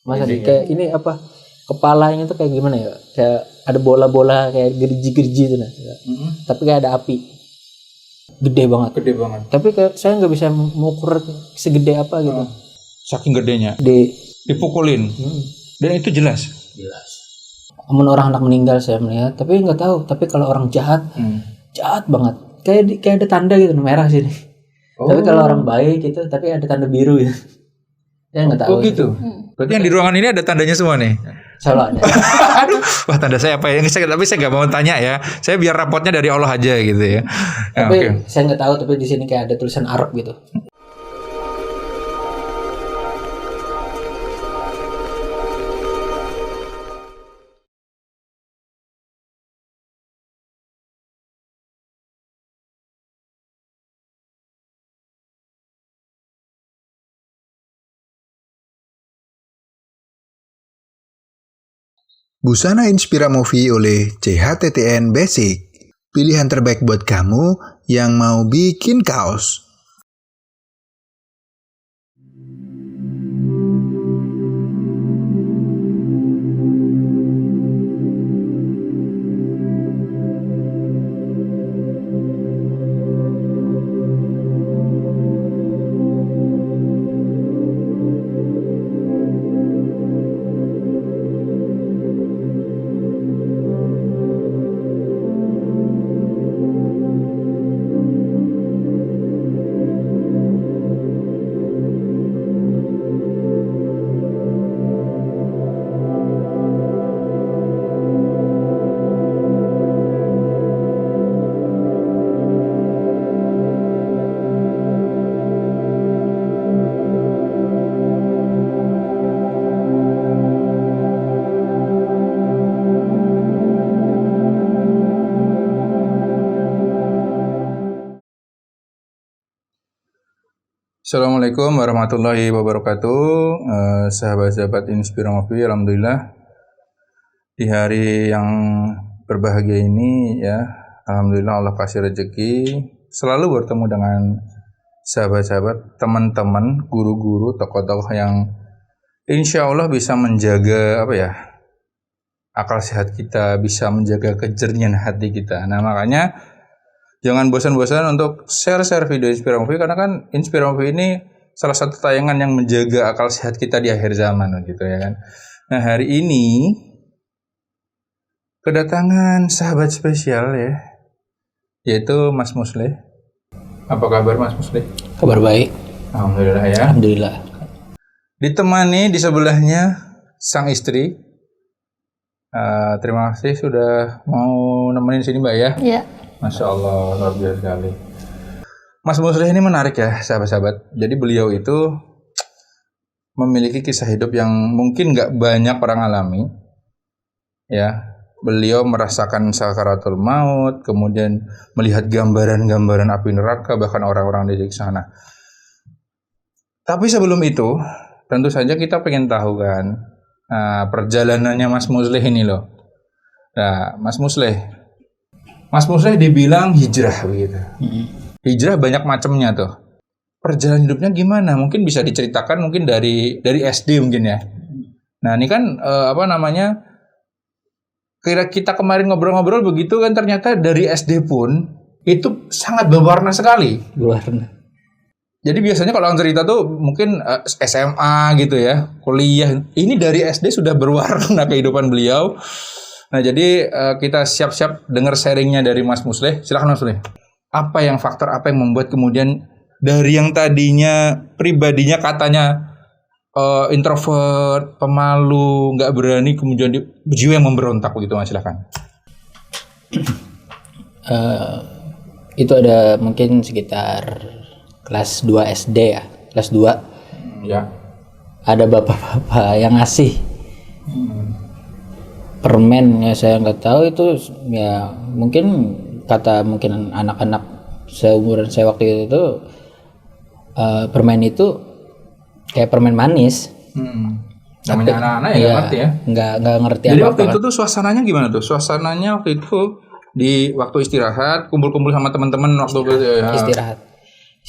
Masa sih kayak ini apa? Kepalanya tuh kayak gimana ya? Kayak ada bola-bola kayak geriji-geriji itu nah. Tapi kayak ada api. Gede banget. Tapi kayak saya nggak bisa mengukur segede apa gitu. Saking gedenya. Dipukulin. Dan itu jelas. Namun orang anak meninggal saya melihat, tapi nggak tahu. Tapi kalau orang jahat, jahat banget. Kayak ada tanda gitu merah sini. Tapi kalau orang baik gitu, tapi ada tanda biru ya. Saya nggak tahu. Oh gitu. Berarti yang di ruangan ini ada tandanya semua nih. Selalu ada. Aduh, wah tanda saya apa ya? Tapi saya nggak mau tanya ya. Saya biar rapotnya dari Allah aja gitu ya. Tapi saya nggak tahu. Tapi di sini kayak ada tulisan Arab gitu. Busana Inspira Movie oleh CHTTN Basic. Pilihan terbaik buat kamu yang mau bikin kaos. Assalamualaikum warahmatullahi wabarakatuh. Sahabat-sahabat Inspira Movie, alhamdulillah di hari yang berbahagia ini ya, alhamdulillah Allah kasih rezeki selalu bertemu dengan sahabat-sahabat, teman-teman, guru-guru, tokoh-tokoh yang insya Allah bisa menjaga akal sehat kita, bisa menjaga kejernihan hati kita. Nah makanya jangan bosan-bosan untuk share video Inspira Movie, karena kan Inspira Movie ini salah satu tayangan yang menjaga akal sehat kita di akhir zaman gitu ya kan. Nah hari ini kedatangan sahabat spesial ya, yaitu Mas Musleh. Apa kabar Mas Musleh? Kabar baik. Alhamdulillah ya. Alhamdulillah. Ditemani di sebelahnya sang istri. Terima kasih sudah mau nemenin sini Mbak ya. Iya. Masya Allah, luar biasa sekali. Mas Musleh ini menarik ya, sahabat-sahabat. Jadi beliau itu memiliki kisah hidup yang mungkin nggak banyak orang alami. Ya, beliau merasakan sakaratul maut, kemudian melihat gambaran-gambaran api neraka, bahkan orang-orang di sana. Tapi sebelum itu, tentu saja kita pengen tahu kan, perjalanannya Mas Musleh ini loh. Nah, Mas Musleh dibilang hijrah begitu. Hijrah banyak macamnya tuh. Perjalanan hidupnya gimana? Mungkin bisa diceritakan mungkin dari SD mungkin ya. Nah ini kan kita kemarin ngobrol-ngobrol begitu kan, ternyata dari SD pun itu sangat berwarna sekali. Berwarna. Jadi biasanya kalau orang cerita tuh mungkin SMA gitu ya, kuliah. Ini dari SD sudah berwarna kehidupan beliau. Nah jadi kita siap-siap dengar sharingnya dari Mas Musleh. Silakan Mas Musleh. Faktor apa yang membuat kemudian dari yang tadinya pribadinya katanya introvert, pemalu, nggak berani, kemudian jiwa yang memberontak begitu Mas, silakan. Itu ada mungkin sekitar kelas 2 SD ya, kelas 2. Ya. Ada bapak-bapak yang ngasih permen ya, saya nggak tahu itu ya, mungkin anak-anak seumuran saya waktu itu permen itu kayak permen manis. Namanya anak-anak ya, ngerti ya. Nggak ngerti. Jadi waktu itu tuh suasananya gimana tuh? Suasananya waktu itu di waktu istirahat, kumpul-kumpul sama teman-teman waktu istirahat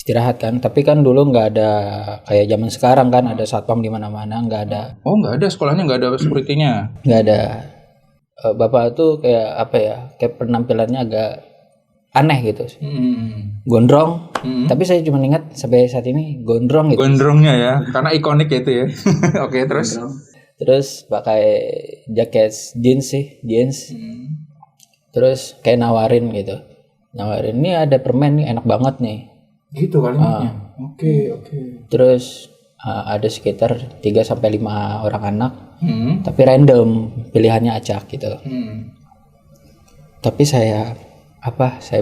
istirahat kan. Tapi kan dulu nggak ada kayak zaman sekarang kan ada satpam di mana-mana, nggak ada. Oh, nggak ada sekolahnya, nggak ada security-nya. Nggak ada. Bapak tuh kayak apa ya? Kayak penampilannya agak aneh gitu. Gondrong. Tapi saya cuma ingat sampai saat ini gondrong gitu. Gondrongnya ya, karena ikonik itu ya. Oke, terus. Terus pakai jaket jeans. Terus kayak nawarin gitu. Nawarin, ini ada permen nih enak banget nih. Gitu kalimatnya. Oke. Terus ada sekitar 3 sampai 5 orang anak. Tapi random, pilihannya acak gitu. Tapi saya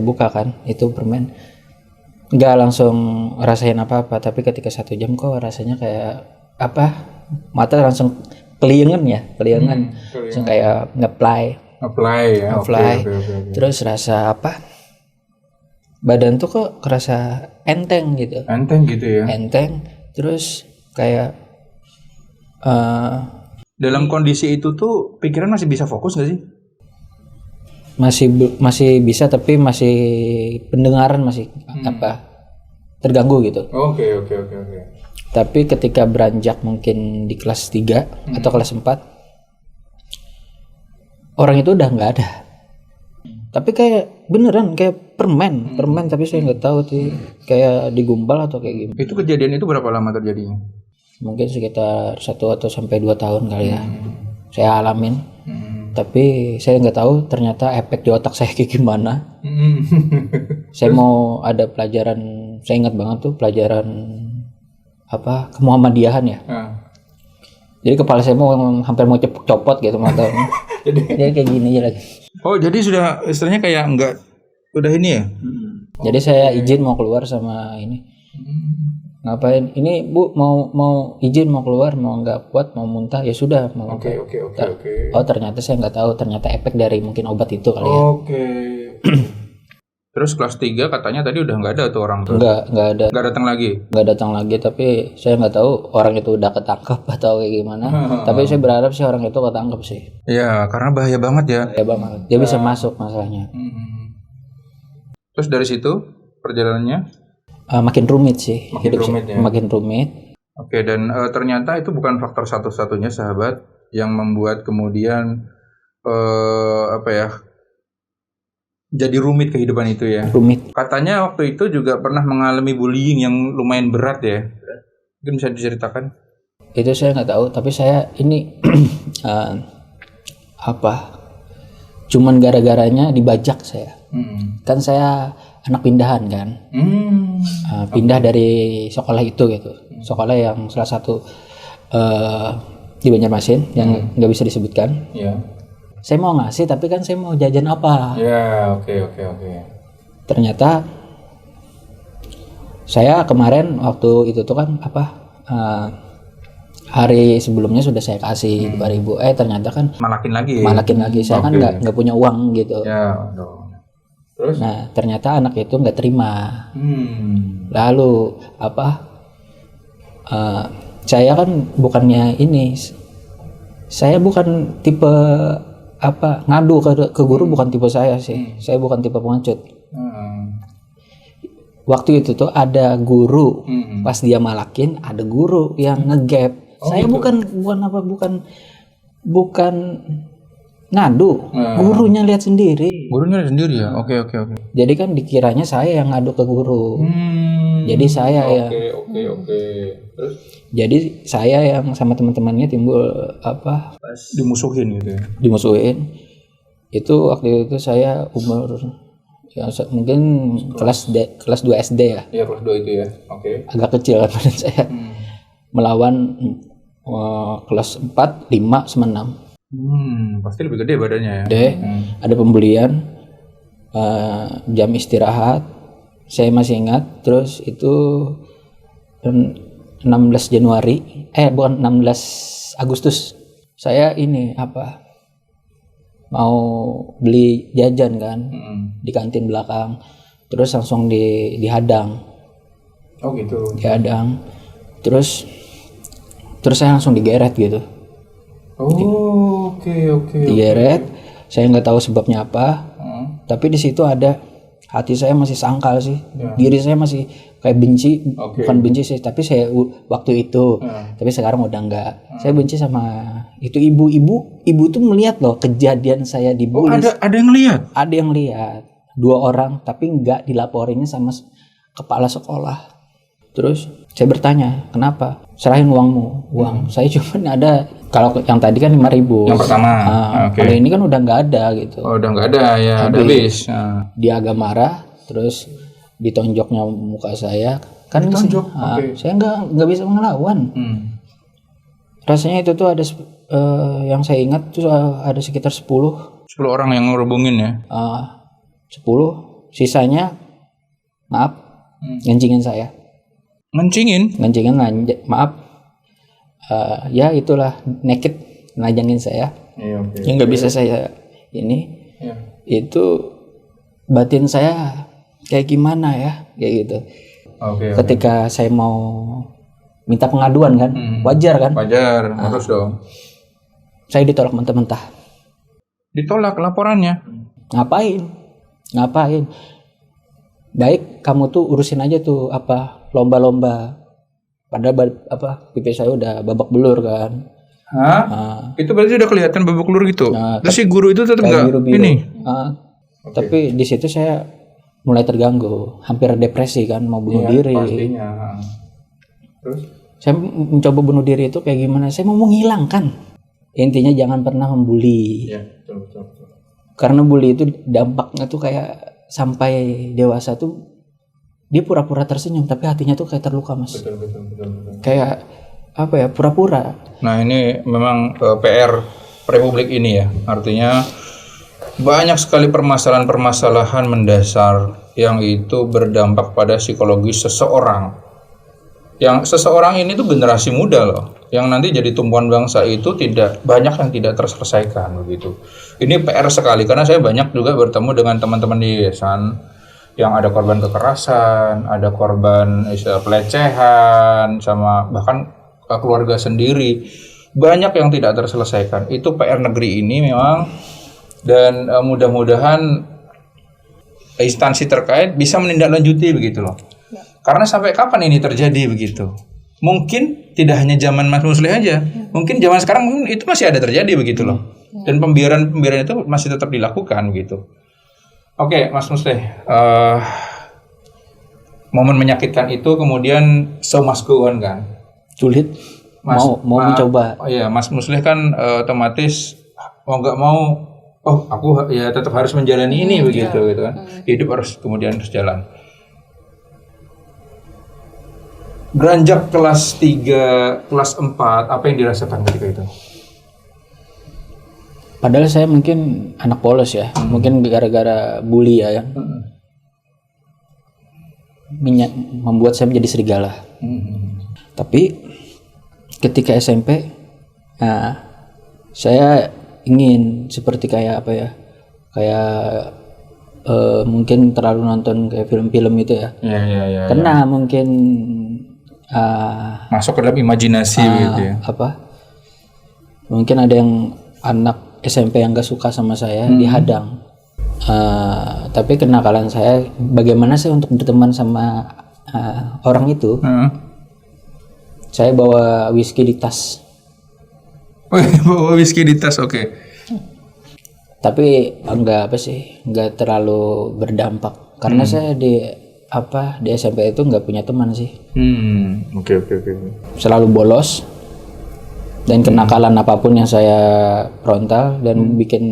buka kan itu permen. Nggak langsung rasain apa-apa, tapi ketika 1 jam kok rasanya kayak mata langsung keliengan. Langsung kayak nge-apply ya. Oke. Terus rasa badan tuh kok kerasa enteng gitu. Enteng gitu ya. Enteng. Terus kayak dalam kondisi itu tuh pikiran masih bisa fokus nggak sih? masih bisa, tapi masih pendengaran masih terganggu gitu. Oke. Tapi ketika beranjak mungkin di kelas 3 atau kelas 4, orang itu udah nggak ada. Tapi kayak beneran kayak permen, tapi saya nggak tahu tuh kayak digumpal atau kayak gimana. Itu kejadian itu berapa lama terjadinya? Mungkin sekitar 1 atau sampai 2 tahun kali ya. Saya alamin. Tapi saya nggak tahu ternyata efek di otak saya kayak gimana. Saya mau ada pelajaran, saya ingat banget tuh pelajaran kemuhammadiyahan ya. Jadi kepala saya hampir mau copot gitu matanya. Jadi kayak gini aja lagi. Oh, jadi sudah istilahnya kayak enggak udah ini ya? Jadi saya izin mau keluar sama ini. Ngapain? Ini Bu mau izin mau keluar, mau nggak kuat, mau muntah, ya sudah mau. Oke. Oh, ternyata saya nggak tahu, ternyata efek dari mungkin obat itu kali ya. Oke. Terus kelas 3 katanya tadi udah nggak ada tuh orang tuh. Nggak ada. Nggak datang lagi, tapi saya nggak tahu orang itu udah ketangkap atau kayak gimana. Tapi saya berharap sih orang itu ketangkap sih. Iya, karena bahaya banget ya. Bahaya banget. Dia bisa masuk masalahnya. Terus dari situ perjalanannya makin rumit sih. Makin rumit. Oke, dan ternyata itu bukan faktor satu-satunya sahabat yang membuat kemudian jadi rumit kehidupan itu ya. Rumit. Katanya waktu itu juga pernah mengalami bullying yang lumayan berat ya. Mungkin bisa diceritakan? Itu saya nggak tahu, tapi saya ini cuman gara-garanya dibajak saya. Kan saya anak pindahan kan. Pindah dari sekolah itu gitu. Sekolah yang salah satu di Banjarmasin yang nggak bisa disebutkan. Saya mau ngasih, tapi kan saya mau jajan apa? Oke. Ternyata saya kemarin waktu itu tuh kan hari sebelumnya sudah saya kasih 2.000. Ternyata kan malakin lagi. Saya kan nggak punya uang gitu. Terus? Nah, ternyata anak itu nggak terima. Lalu saya kan bukannya ini. Saya bukan tipe ngadu ke guru, bukan tipe saya sih. Saya bukan tipe pengecut. Waktu itu tuh ada guru, pas dia malakin ada guru yang ngegap. Saya gitu. bukan ngadu. Gurunya lihat sendiri. Ya. Oke. Jadi kan dikiranya saya yang ngadu ke guru. Jadi saya Oke. Terus? Jadi saya yang sama teman-temannya timbul dimusuhin gitu ya. Dimusuhin. Itu waktu itu saya umur mungkin kelas 2 SD ya. Iya, kelas 2 itu ya. Oke. Agak kecil kan badan saya. Melawan kelas 4, 5 sama 6. Pasti lebih gede badannya ya. Ada pembulian, jam istirahat, saya masih ingat. Terus itu 16 Agustus. Saya ini mau beli jajan kan di kantin belakang. Terus langsung dihadang. Oh gitu. Dihadang. Terus saya langsung digeret gitu. Oke. Digeret, saya nggak tahu sebabnya apa. Tapi di situ ada hati saya masih sangkal sih. Diri saya masih kayak benci, Oke. bukan benci sih, tapi saya waktu itu, tapi sekarang udah enggak. Saya benci sama itu ibu tuh melihat loh kejadian saya dibully. Ada yang lihat. Ada yang lihat 2 orang, tapi enggak dilaporinnya sama kepala sekolah. Terus saya bertanya, kenapa? Serahin uangmu. Uang saya cuma ada, kalau yang tadi kan 5.000. Yang pertama. Oke. Kalau ini kan udah nggak ada gitu. Oh, udah nggak ada ya, udah habis. Dia agak marah, terus ditonjoknya muka saya. Kan Ditonjok, saya nggak bisa ngelawan. Rasanya itu tuh ada yang saya ingat tuh ada sekitar 10 orang yang ngerubungin ya. 10, sisanya maaf ngencingin saya. Ngencingin? Maaf. Ya itulah naked najangin saya. Iya, oke. Yang nggak bisa saya ini. Iya. Itu batin saya kayak gimana ya, kayak gitu. Oke. Ketika saya mau minta pengaduan kan, wajar kan? Wajar, harus dong. Saya ditolak mentah-mentah. Ditolak laporannya. Ngapain? Baik, kamu tuh urusin aja tuh lomba-lomba. Padahal pipi saya udah babak belur kan. Hah? Itu berarti udah kelihatan babak belur gitu. Terus si guru itu tetap nggak ini. Tapi di situ saya mulai terganggu, hampir depresi kan, mau bunuh diri. Pastinya. Terus? Saya mencoba bunuh diri itu kayak gimana? Saya mau menghilangkan. Intinya jangan pernah membuli. Iya, betul. Karena bully itu dampaknya tuh kayak sampai dewasa tuh dia pura-pura tersenyum tapi hatinya tuh kayak terluka, Mas. Betul. Kayak pura-pura. Nah, ini memang PR Republik ini ya. Artinya banyak sekali permasalahan-permasalahan mendasar yang itu berdampak pada psikologis seseorang. Yang seseorang ini tuh generasi muda loh. Yang nanti jadi tumpuan bangsa itu banyak yang tidak terselesaikan begitu. Ini PR sekali karena saya banyak juga bertemu dengan teman-teman di yayasan yang ada korban kekerasan, ada korban pelecehan, sama bahkan keluarga sendiri. Banyak yang tidak terselesaikan. Itu PR negeri ini memang, dan mudah-mudahan instansi terkait bisa menindaklanjuti begitu loh. Karena sampai kapan ini terjadi begitu? Mungkin tidak hanya zaman Mas Muslih aja, mungkin zaman sekarang mungkin itu masih ada terjadi begitu loh. Dan pembiaran itu masih tetap dilakukan gitu. Oke, Mas Muslih, momen menyakitkan itu kemudian so must go on kan? Sulit. Mau mencoba. Oh iya, Mas Muslih kan otomatis mau nggak mau, aku ya tetap harus menjalani ini begitu gitu kan. Hidup harus kemudian jalan. Beranjak kelas 3, kelas 4, apa yang dirasakan ketika itu? Padahal saya mungkin anak polos ya, mungkin gara-gara bully ya yang membuat saya menjadi serigala. Tapi ketika SMP, saya ingin seperti kayak mungkin terlalu nonton kayak film-film itu ya. Iya. Karena mungkin masuk ke dalam imajinasi gitu ya. Mungkin ada yang anak SMP yang gak suka sama saya dihadang. Tapi kenakalan saya, bagaimana saya untuk berteman sama orang itu? Saya bawa whisky di tas. Bawa whisky di tas, oke. Tapi enggak terlalu berdampak. Karena saya di SMP itu nggak punya teman sih. Oke. Selalu bolos. Dan kenakalan apapun yang saya frontal dan bikin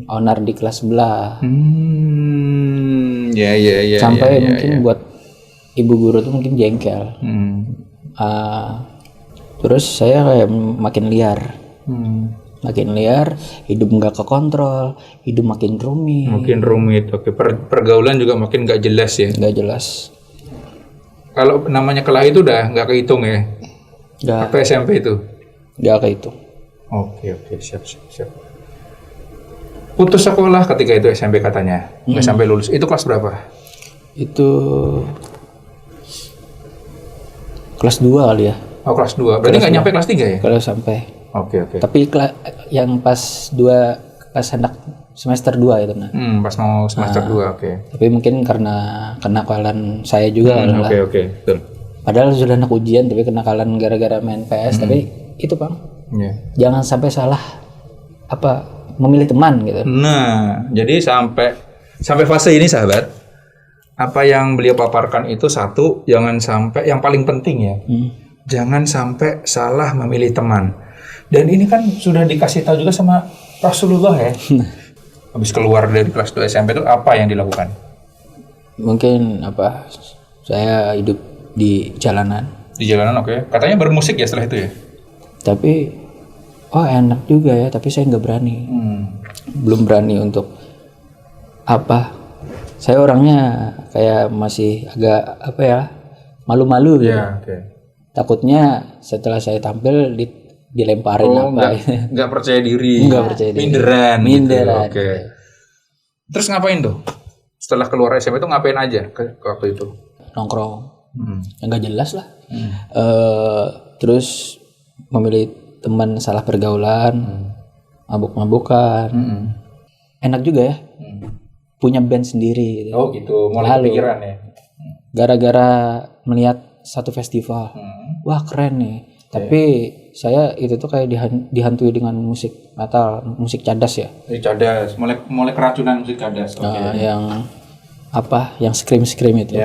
onar di kelas sebelah. Ya. Sampai mungkin buat ibu guru tuh mungkin jengkel. Terus saya kayak makin liar. Hidup nggak kekontrol, hidup makin rumit. Oke. Pergaulan juga makin nggak jelas ya. Nggak jelas. Kalau namanya kelahi itu udah nggak kehitung ya. Nggak. Apa SMP itu? Nggak kehitung. Oke, siap. Putus sekolah ketika itu SMP katanya, nggak sampai lulus. Itu kelas berapa? Itu kelas 2 kali ya. Oh, kelas 2. Berarti nggak nyampe kelas 3 ya? Kalau sampai. Oke. Tapi yang pas 2 pas hendak semester 2 itu nah. Pas mau semester 2, oke. Tapi mungkin karena kenakalan saya juga lah. Oke, betul. Padahal sudah anak ujian tapi kenakalan gara-gara main PS. Tapi itu Bang, jangan sampai salah memilih teman gitu. Nah, jadi sampai fase ini sahabat, apa yang beliau paparkan itu satu, jangan sampai, yang paling penting ya, jangan sampai salah memilih teman. Dan ini kan sudah dikasih tahu juga sama Rasulullah ya. Habis keluar dari kelas 2 SMP itu apa yang dilakukan? Mungkin saya hidup di jalanan. Di jalanan, oke. Katanya bermusik ya setelah itu ya? Tapi enak juga ya, tapi saya nggak berani. Belum berani untuk saya orangnya kayak masih agak malu-malu gitu. Takutnya setelah saya tampil dilemparin nggak percaya diri. Nggak percaya diri. Minderan. Gitu. Oke. Terus ngapain tuh? Setelah keluar SMP itu ngapain aja waktu itu? Nongkrong. Nggak jelas lah. Terus memilih teman salah pergaulan, mabuk-mabukan. Enak juga ya. Punya band sendiri gitu. Oh gitu, mulai kepikiran ya. Gara-gara melihat satu festival. Wah, keren nih. Tapi saya itu tuh kayak dihantui dengan musik metal, musik cadas ya. Cadas, mulai keracunan musik cadas. Yang scream itu.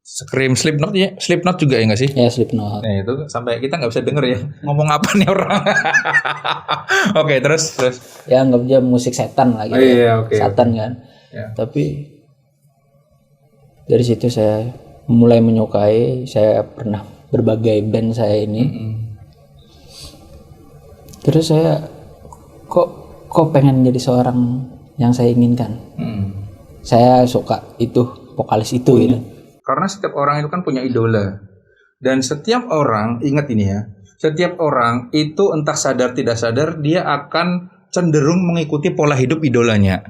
Scream Slipknot juga ya nggak sih? Ya, Slipknot. Nah itu sampai kita nggak bisa denger ya ngomong apa nih orang. Oke, terus. Ya anggap aja musik setan lagi. Satan kan. Tapi dari situ saya mulai menyukai. Saya pernah berbagai band saya ini. Terus saya kok pengen jadi seorang yang saya inginkan. Saya suka itu vokalis itu gitu. Karena setiap orang itu kan punya idola. Dan setiap orang, ingat ini ya, setiap orang itu entah sadar tidak sadar dia akan cenderung mengikuti pola hidup idolanya.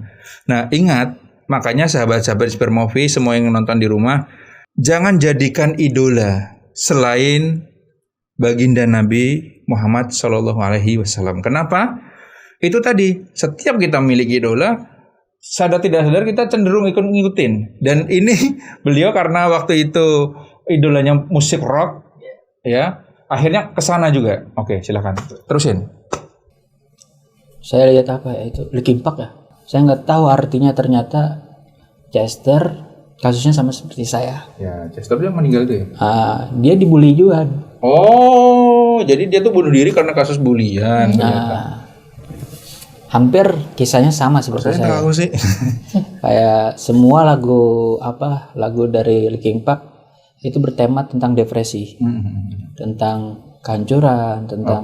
Nah, ingat, makanya sahabat-sahabat Supermovie semua yang nonton di rumah, jangan jadikan idola selain baginda Nabi Muhammad SAW. Kenapa? Itu tadi, setiap kita memiliki idola, sadar tidak sadar kita cenderung ikut ngikutin. Dan ini beliau karena waktu itu idolanya musik rock, ya, akhirnya kesana juga. Oke, silakan terusin. Saya lihat itu Linkin Park ya. Saya nggak tahu artinya, ternyata Chester kasusnya sama seperti saya. Ya, Chester dia meninggal tuh ya. Dia dibully juga. Oh, jadi dia tuh bunuh diri karena kasus bulian. Hampir kisahnya sama seperti saya. Tahu sih. Kayak semua lagu dari Linkin Park itu bertema tentang depresi, tentang kehancuran, tentang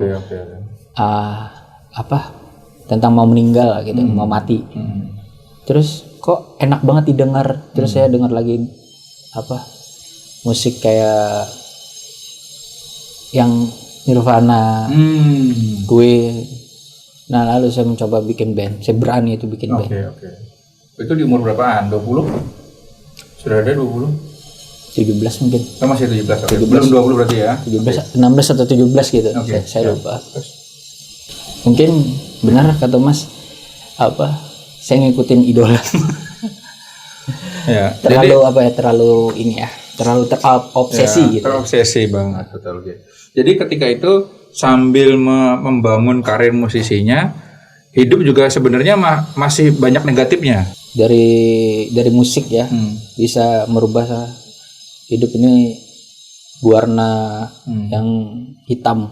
tentang mau meninggal gitu, mau mati. Terus kok enak banget didengar. Terus saya dengar lagi musik kayak yang Nirvana, Queen. Nah, lalu saya mencoba bikin band. Saya berani itu bikin band. Oke. Itu di umur berapaan? 20? Sudah ada 20? 17 mungkin. Masih 17. Belum 20 berarti ya? 16 atau 17 gitu. Saya lupa. Mungkin benar kata Mas, saya ngikutin idola. Terlalu terobsesi gitu. Terobsesi banget, betul. Jadi ketika itu sambil membangun karir musisinya, hidup juga sebenarnya masih banyak negatifnya. Dari musik ya, bisa merubah hidup ini berwarna yang hitam,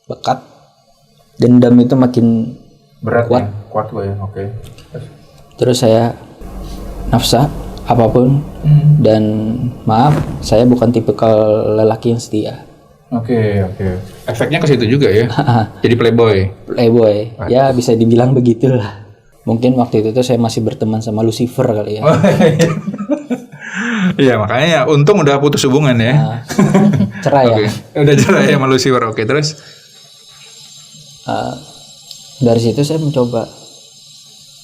pekat. Dendam itu makin berat, kuat ya. Terus saya nafsa apapun, dan maaf, saya bukan tipikal lelaki yang setia. Oke. Efeknya ke situ juga ya. Jadi playboy. Ya bisa dibilang begitulah. Mungkin waktu itu tuh saya masih berteman sama Lucifer kali ya. Iya, makanya ya untung udah putus hubungan ya. Cerai ya. Udah cerai sama Lucifer. Oke, terus dari situ saya mencoba.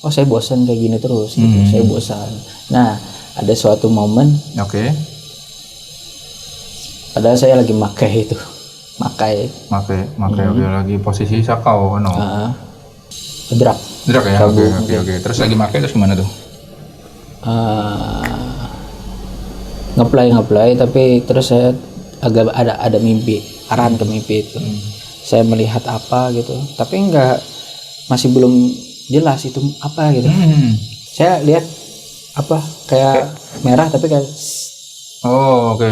Saya bosan kayak gini terus gitu. Saya bosan. Nah, ada suatu momen. Padahal saya lagi makai. Lagi posisi sakau, drug. Drug ya. Sabu, Oke. Terus lagi pakai terus gimana tuh? Ngeplay tapi terus saya agak ada mimpi, arahan ke mimpi itu. Saya melihat apa gitu, tapi masih belum jelas itu apa gitu. Saya lihat apa kayak merah tapi kayak oke.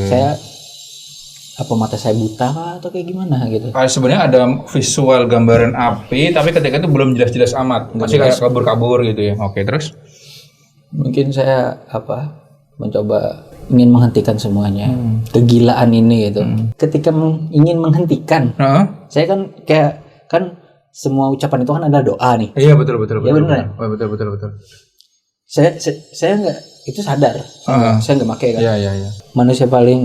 saya apa mata saya buta kah atau kayak gimana gitu. Sebenarnya ada visual gambaran api tapi ketika itu belum jelas-jelas amat, masih kayak kabur-kabur gitu ya. Oke, terus mungkin saya mencoba ingin menghentikan semuanya, kegilaan ini gitu. Ketika ingin menghentikan, saya kan kayak semua ucapan itu kan ada doa nih. Iya betul. Ya benar. Betul. Saya nggak itu sadar, saya nggak pakai kan. Iya. Manusia paling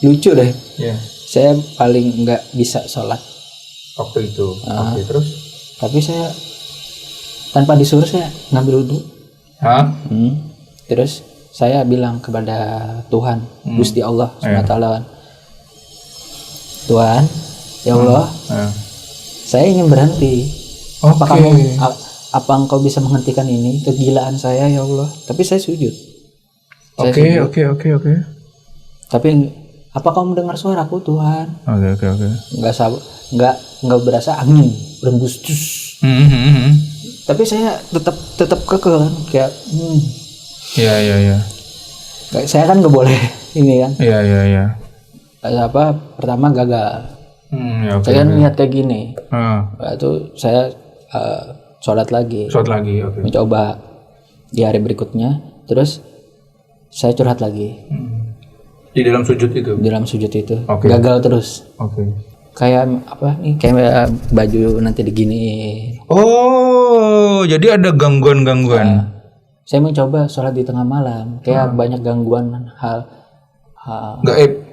lucu deh. Iya. Saya paling nggak bisa sholat Waktu itu. Oke, terus? tapi saya tanpa disuruh saya ngambil wudhu. Terus saya bilang kepada Tuhan, Gusti Allah SWT, Tuhan, ya Allah, saya ingin berhenti. Apa engkau bisa menghentikan ini kegilaan saya ya Allah? Tapi saya sujud. Oke. Tapi apa kau mendengar suaraku Tuhan? Oke. Nggak berasa angin berembus. Tapi saya tetap kekeh kan, kayak Iya. Saya kan nggak boleh ini kan. Iya. Pertama gagal. Saya kan niat kayak gini. Itu saya sholat lagi. Oke. Mencoba di hari berikutnya. Terus saya curhat lagi. Di dalam sujud itu. Okay. Gagal terus. Oke. Kayak apa nih? Kayak baju nanti digini. Oh, jadi ada gangguan. Saya mencoba sholat di tengah malam. Kayak banyak gangguan hal gaib.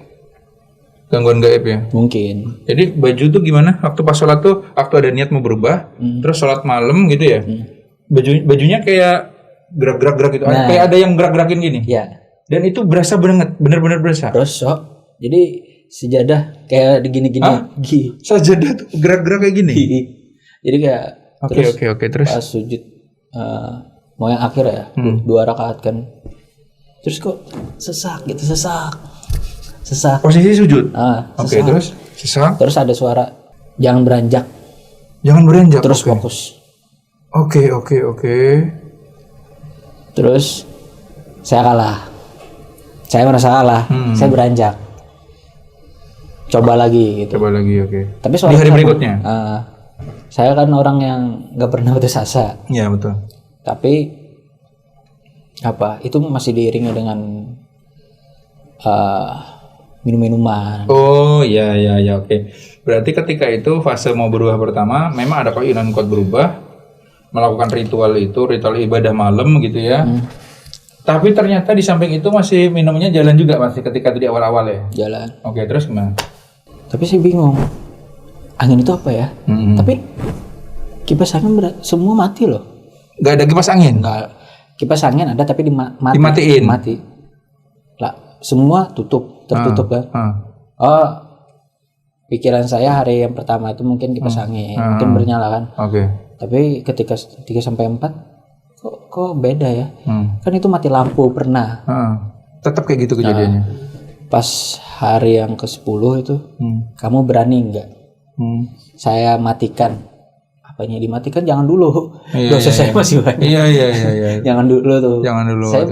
Gangguan gaib ya? Mungkin. Jadi baju tuh gimana? Waktu pas sholat tuh, waktu ada niat mau berubah, terus sholat malam gitu ya? Bajunya kayak gerak-gerak gitu. Nah, kayak ada yang gerak-gerakin gini? Iya. Dan itu berasa banget, bener-bener berasa? Rosok. Jadi sejadah kayak digini-gini. Sajadah tuh gerak-gerak kayak gini? Jadi kayak Oke, terus? Pas sujud mau yang akhir ya, 2 rakaat kan. Terus kok sesak. Posisi sujud? Oke, sesak. terus? Sesak? Terus ada suara, jangan beranjak. Terus fokus. Oke. Terus saya kalah. Saya merasa kalah. Saya beranjak. Coba lagi gitu. Oke. Tapi di hari berikutnya? Saya kan orang yang nggak pernah putus asa. Iya betul. Tapi itu masih diiringi dengan minum-minuman. Oh iya oke. Berarti ketika itu fase mau berubah pertama, memang ada keinginan kuat berubah, melakukan ritual ibadah malam gitu ya. Tapi ternyata di samping itu masih minumnya jalan juga masih ketika itu di awal-awal ya. Jalan. Oke, terus gimana? Tapi saya bingung. Angin itu apa ya? Tapi kipas angin semua mati loh. Gak ada kipas angin? Nggak. Kipas angin ada tapi dimatiin. Mati. Lah, semua tertutup kan. Pikiran saya hari yang pertama itu mungkin kipas angin, mungkin bernyala kan. Oke. Tapi ketika 3 sampai 4 kok beda ya? Kan itu mati lampu pernah. Tetap kayak gitu kejadiannya. Pas hari yang ke-10 itu, kamu berani enggak? Saya matikan. Apanya dimatikan? Jangan dulu. Dosa saya masih banyak. Iya. Jangan dulu tuh. Saya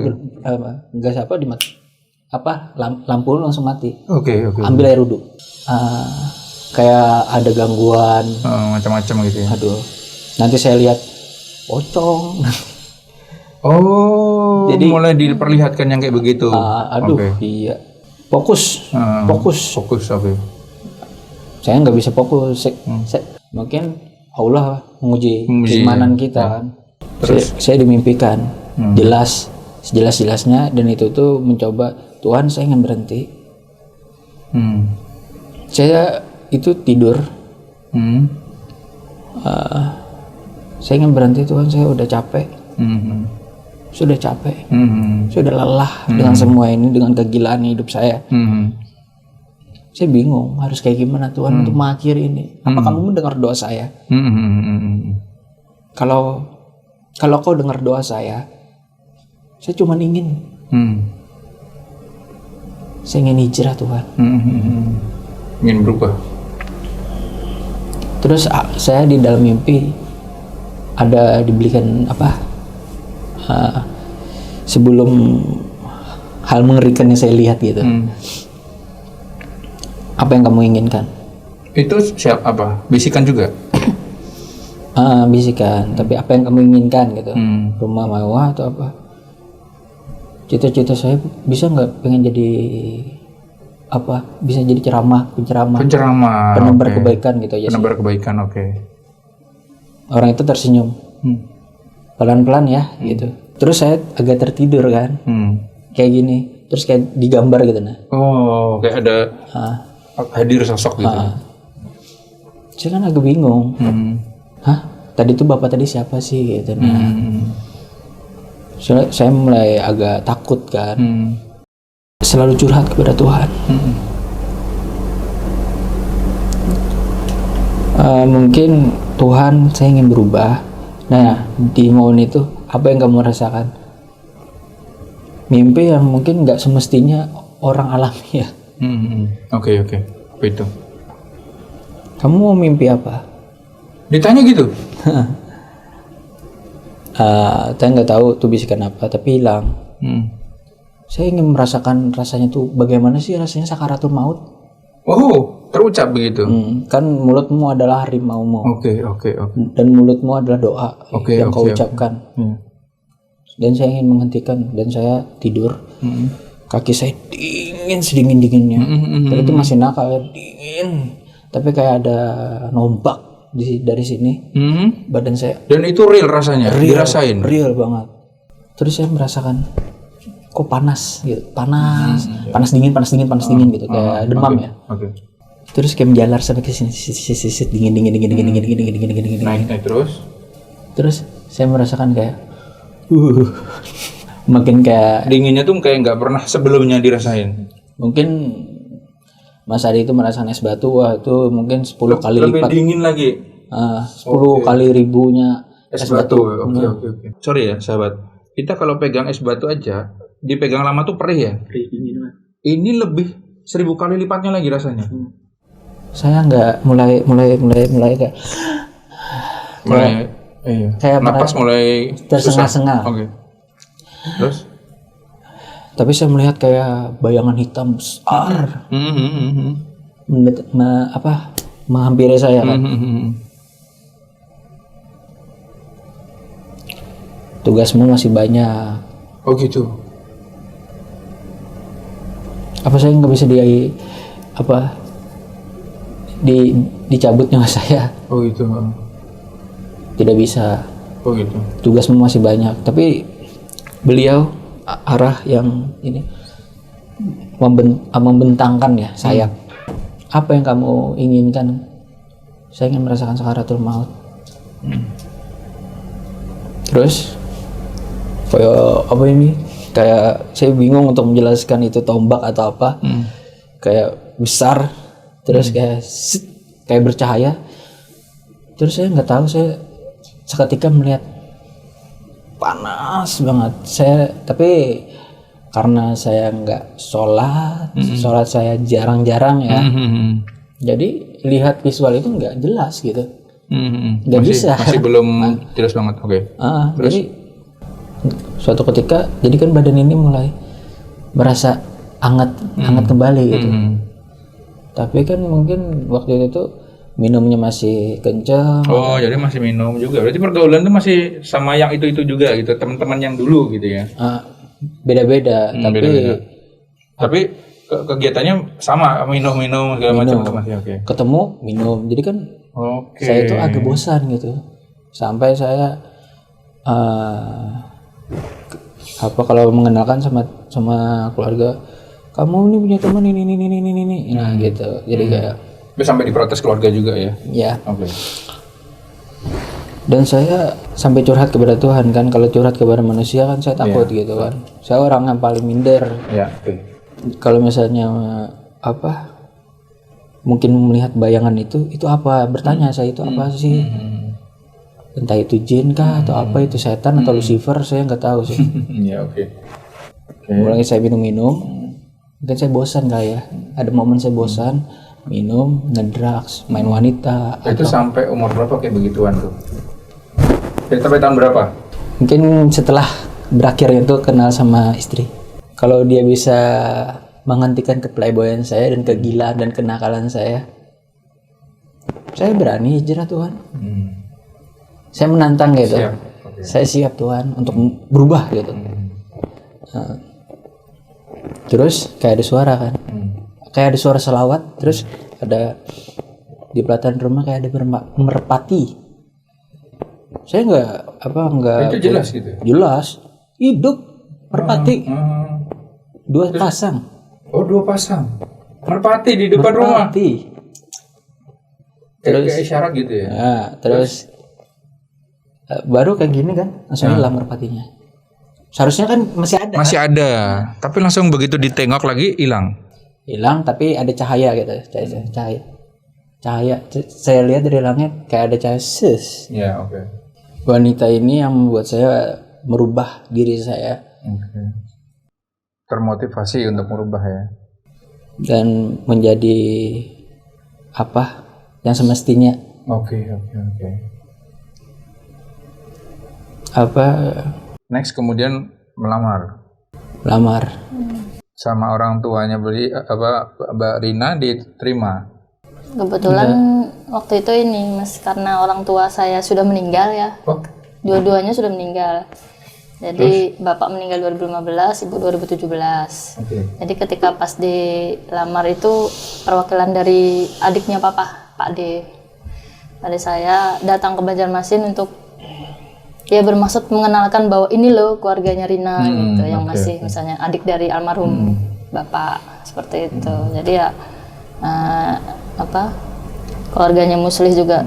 enggak lampu langsung mati. Oke. Ambil air wudhu. Kayak ada gangguan. Macam-macam gitu ya. Aduh. Nanti saya lihat pocong. Oh. Jadi mulai diperlihatkan yang kayak begitu. Iya. Fokus. Oke. Saya nggak bisa fokus. Mungkin Allah menguji keimanan kita kan. Terus saya dimimpikan sejelas-jelasnya, dan itu tuh mencoba, Tuhan saya ingin berhenti. Saya itu tidur. Saya ingin berhenti Tuhan, saya udah capek. Sudah capek. Sudah lelah dengan semua ini, dengan kegilaan hidup saya. Saya bingung harus kayak gimana Tuhan untuk mengakhiri ini. Apa kamu mendengar doa saya? kalau kau dengar doa saya cuma ingin saya ingin hijrah Tuhan. Ingin berubah. Terus saya di dalam mimpi ada dibelikan sebelum hal mengerikan yang saya lihat gitu. Apa yang kamu inginkan? Itu apa? Bisikan juga? Bisikan. Tapi apa yang kamu inginkan gitu? Rumah mewah atau apa? Cita-cita saya bisa nggak pengen jadi apa? Bisa jadi penceramah. Penebar kebaikan gitu aja. Penebar kebaikan, oke. Orang itu tersenyum. Pelan-pelan ya gitu. Terus saya agak tertidur kan. Kayak gini. Terus kayak digambar gitu nah. Oh, kayak ada hadir sosok gitu. Saya kan agak bingung. Tadi tuh bapak tadi siapa sih gitu nah. Saya mulai agak takut kan. Selalu curhat kepada Tuhan. Mungkin Tuhan, saya ingin berubah. Nah, di momen itu apa yang kamu rasakan? Mimpi yang mungkin nggak semestinya orang alami ya. Oke. Apa itu? Kamu mau mimpi apa? Ditanya gitu? Saya nggak tahu tuh bisikan apa, tapi hilang. Saya ingin merasakan rasanya tuh bagaimana sih rasanya sakaratul maut. Oh, terucap begitu. Kan mulutmu adalah harimaumu. Oke. Dan mulutmu adalah doa yang kau ucapkan. Dan saya ingin menghentikan dan saya tidur. Kaki saya dingin sedingin-dinginnya. Dan itu masih nakal ya, dingin. Tapi kayak ada nombak dari sini. Badan saya. Dan itu real rasanya, dirasain. Real banget. Terus saya merasakan kok panas gitu, panas dingin gitu, kayak demam ya. Terus kayak menjalar sampai ke sini, dingin. Naik terus. Terus saya merasakan kayak makin kayak dinginnya tuh kayak nggak pernah sebelumnya dirasain. Mungkin Mas Adi itu merasakan es batu, wah itu mungkin 10 kali lebih lipat. Dingin lagi. 10 kali ribunya es batu. Oke. Sorry ya sahabat, kita kalau pegang es batu aja dipegang lama tuh perih ya. Dingin banget. Ini lebih 1000 kali lipatnya lagi rasanya. Saya nggak mulai kayak kayak napas mulai tersengah-sengah. Oke. Terus? Tapi saya melihat kayak bayangan hitam besar menghampiri saya kan. Tugasmu masih banyak. Oh gitu. Apa saya nggak bisa dicabut nyawa saya? Oh gitu. Tidak bisa. Oh gitu. Tugasmu masih banyak. Tapi beliau arah yang ini membentangkan ya sayap. Apa yang kamu inginkan? Saya ingin merasakan sakaratul maut. Terus kayak apa ini? Kayak saya bingung untuk menjelaskan itu tombak atau apa. Kayak besar, terus kayak bercahaya. Terus saya nggak tahu, saya seketika melihat panas banget. Tapi karena saya nggak sholat saya jarang-jarang ya. Jadi lihat visual itu nggak jelas gitu. Nggak bisa. Masih belum jelas banget. Oke. Jadi suatu ketika, jadi kan badan ini mulai merasa hangat kembali gitu. Tapi kan mungkin waktu itu tuh minumnya masih kencang. Oh, jadi masih minum juga. Berarti pergaulan tuh masih sama yang itu juga gitu, teman-teman yang dulu gitu ya. Beda-beda, tapi kegiatannya sama, minum segala macam masih oke. Ketemu minum. Jadi kan saya itu agak bosan gitu. Sampai saya kalau mengenalkan sama keluarga, kamu ini punya teman ini. Nah gitu. Jadi kayak sampai diprotes keluarga juga ya. Ya. Oke. Dan saya sampai curhat kepada Tuhan kan. Kalau curhat kepada manusia kan saya takut gitu kan. Saya orang yang paling minder. Ya, oke. Kalau misalnya mungkin melihat bayangan itu apa? Bertanya saya itu apa sih? Entah itu jin kah atau apa itu setan atau Lucifer, saya nggak tahu sih. Ya oke. Mulai saya minum, mungkin saya bosan kali ya. Ada momen saya bosan, minum, ngedrugs, main wanita. Itu sampai umur berapa kayak begituan tuh? Sampai tahun berapa? Mungkin setelah berakhirnya tuh kenal sama istri. Kalau dia bisa menghentikan keplayboyan saya dan kegilaan dan kenakalan saya berani hijrah Tuhan. Saya menantang gitu. Siap. Okay. Saya siap Tuhan untuk berubah gitu. Nah, terus kayak ada suara kan, kayak ada suara selawat. Terus ada di pelataran rumah kayak ada merpati. Saya nggak. Itu jelas gitu. Jelas, hidup merpati. 2 pasang. Oh 2 pasang. Merpati di depan rumah. Terus kayak isyarat gitu ya. Nah, terus baru kayak gini kan, langsung hilang merpatinya. Seharusnya kan masih ada. Masih ada, tapi langsung begitu ditengok lagi hilang. Hilang tapi ada cahaya gitu, cahaya. Saya lihat dari langit kayak ada cahaya. Ya oke. Wanita ini yang membuat saya merubah diri saya. Termotivasi untuk merubah ya. Dan menjadi apa yang semestinya. Oke. Next kemudian melamar sama orang tuanya Mbak Rina diterima. Kebetulan waktu itu ini Mas, karena orang tua saya sudah meninggal ya. Dua-duanya sudah meninggal. Jadi bapak meninggal 2015, ibu 2017. Jadi ketika pas dilamar itu perwakilan dari adiknya Pak D. Adik saya datang ke Banjarmasin untuk ya bermaksud mengenalkan bahwa ini loh keluarganya Rina gitu, yang masih misalnya adik dari almarhum bapak seperti itu. Jadi ya keluarganya Muslih juga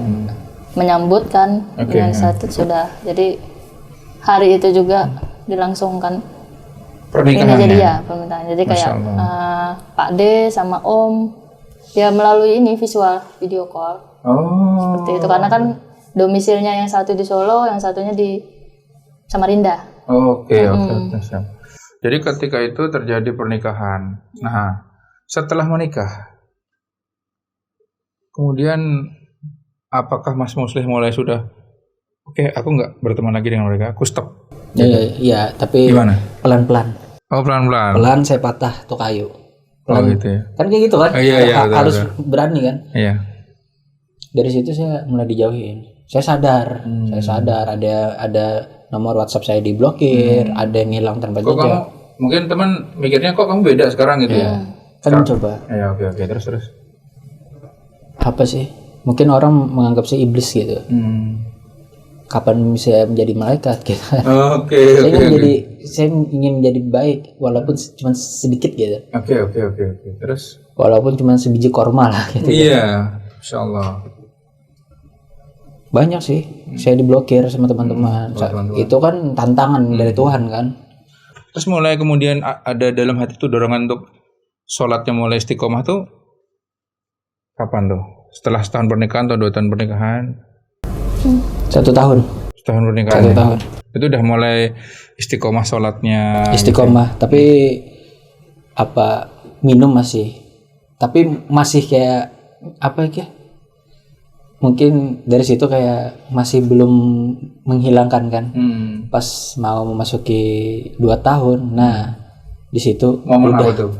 menyambut kan dengan saat itu sudah. Jadi hari itu juga dilangsungkan pernikahan. Jadi ya pernikahan. Jadi kayak Pak D sama Om ya melalui ini visual video call. Seperti itu karena kan domisilnya yang satu di Solo, yang satunya di Samarinda. Oke. Jadi ketika itu terjadi pernikahan. Nah, setelah menikah, kemudian apakah Mas Muslih mulai sudah, oke, aku nggak berteman lagi dengan mereka, aku stop. Iya, tapi gimana? Pelan-pelan. Oh, pelan-pelan. Pelan saya patah tuh kayu. Pelan. Gitu ya. Kan kayak gitu kan? Iya, harus betul. berani kan? Iya. Dari situ saya mulai dijauhin. Saya sadar ada nomor WhatsApp saya diblokir, ada yang hilang tanpa jejak. Kamu mungkin teman mikirnya kok kamu beda sekarang gitu ya? Kan coba. Ya oke terus. Apa sih? Mungkin orang menganggap saya iblis gitu. Kapan bisa menjadi malaikat gitu. Saya ingin menjadi baik walaupun cuma sedikit gitu. Oke. Terus? Walaupun cuma sebiji korma lah gitu. Iya, insyaallah. Banyak sih, saya diblokir sama teman-teman. Itu kan tantangan dari Tuhan kan. Terus mulai kemudian ada dalam hati tuh dorongan untuk sholatnya mulai istiqomah tuh kapan tuh? Setelah setahun pernikahan atau 2 tahun pernikahan? 1 tahun. Setahun pernikahan. 1 tahun. Itu udah mulai istiqomah sholatnya. Istiqomah, tapi minum masih. Tapi masih kayak mungkin dari situ kayak masih belum menghilangkan kan. Pas mau memasuki 2 tahun, nah di situ momen apa tuh?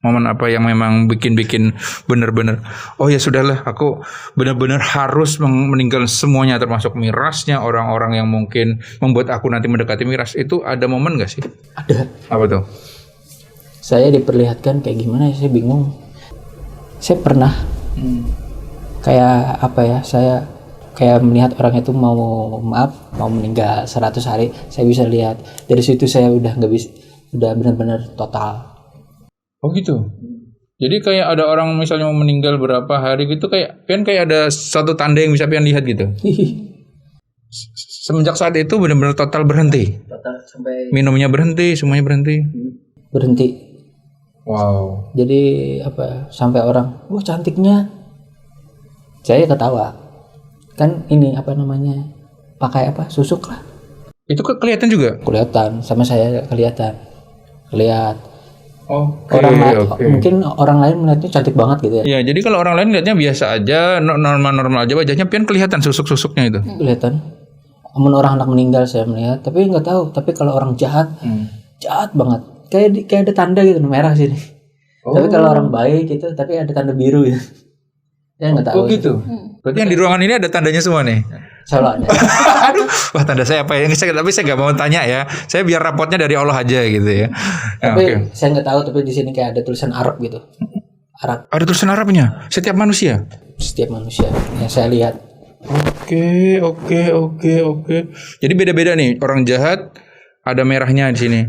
Momen apa yang memang bikin bener-bener oh ya sudahlah, aku benar-benar harus meninggal semuanya termasuk mirasnya, orang-orang yang mungkin membuat aku nanti mendekati miras. Itu ada momen gak sih? Ada. Apa tuh? Saya diperlihatkan kayak gimana ya, saya bingung. Saya pernah saya kayak melihat orang itu mau meninggal 100 hari, saya bisa lihat. Dari situ saya udah benar-benar total. Oh gitu. Jadi kayak ada orang misalnya mau meninggal berapa hari gitu, kayak ada satu tanda yang bisa pian lihat gitu. Semenjak saat itu benar-benar total berhenti. Total sampai minumnya berhenti, semuanya berhenti. Berhenti. Wow. Jadi sampai orang, wah cantiknya. Saya ketawa. Kan ini pakai apa? Susuk lah. Itu kelihatan juga? Kelihatan, sama saya kelihatan. Oke, Mungkin orang lain melihatnya cantik banget gitu ya. Ya, jadi kalau orang lain lihatnya biasa aja, normal-normal aja wajahnya, pian kelihatan susuk-susuknya itu. Kelihatan. Namun orang anak meninggal saya melihat, tapi nggak tahu. Tapi kalau orang jahat, jahat banget. Kayak ada tanda gitu merah sini. Tapi kalau orang baik gitu, tapi ada tanda biru gitu. Saya nggak tahu. Oh gitu. Berarti yang di ruangan ini ada tandanya semua nih. Selalu ada. Aduh, wah tanda saya apa ya? Tapi saya nggak mau tanya ya. Saya biar rapotnya dari Allah aja gitu ya. Tapi saya nggak tahu. Tapi di sini kayak ada tulisan Arab gitu. Arab. Ada tulisan Arabnya. Setiap manusia. Setiap manusia yang saya lihat. Oke. Jadi beda-beda nih. Orang jahat ada merahnya di sini.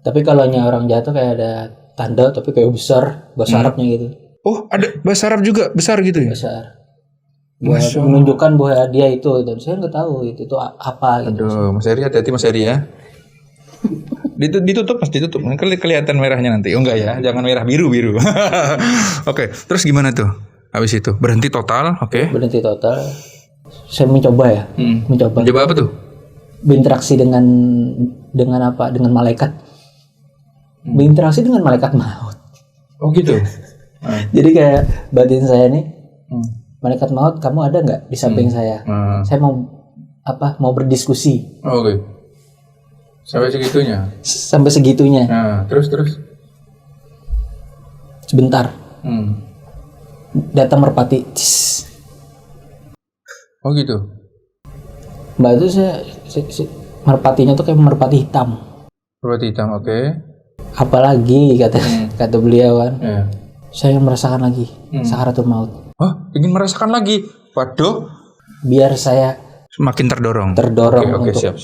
Tapi kalau orang jahat tuh kayak ada tanda, tapi kayak besar bahasa Arabnya gitu. Oh, ada bahasa Arab juga besar gitu ya? Besar. Buat menunjukkan bahwa dia itu, dan saya nggak tahu itu apa gitu. Aduh, Mas Heri hati-hati Mas Heri ya. Ditutup, Mas, ditutup. Kelihatan merahnya nanti. Oh enggak ya, jangan merah biru. Oke, terus gimana tuh? Habis itu berhenti total, oke. Berhenti total. Saya mencoba ya, mencoba apa tuh? berinteraksi dengan apa? Dengan malaikat. Berinteraksi dengan malaikat maut. Oh gitu. Jadi kayak batin saya nih, malaikat maut, kamu ada nggak di samping saya? Saya mau berdiskusi. Oke. Sampai segitunya. Nah, terus. Sebentar. Datang merpati. Oh gitu. Mbak itu saya merpatinya tuh kayak merpati hitam. Merpati hitam, oke. Apalagi kata beliau kan. Yeah. Saya merasakan lagi sakaratul maut. Oh, ingin merasakan lagi. Waduh. Biar saya semakin terdorong. Untuk siap.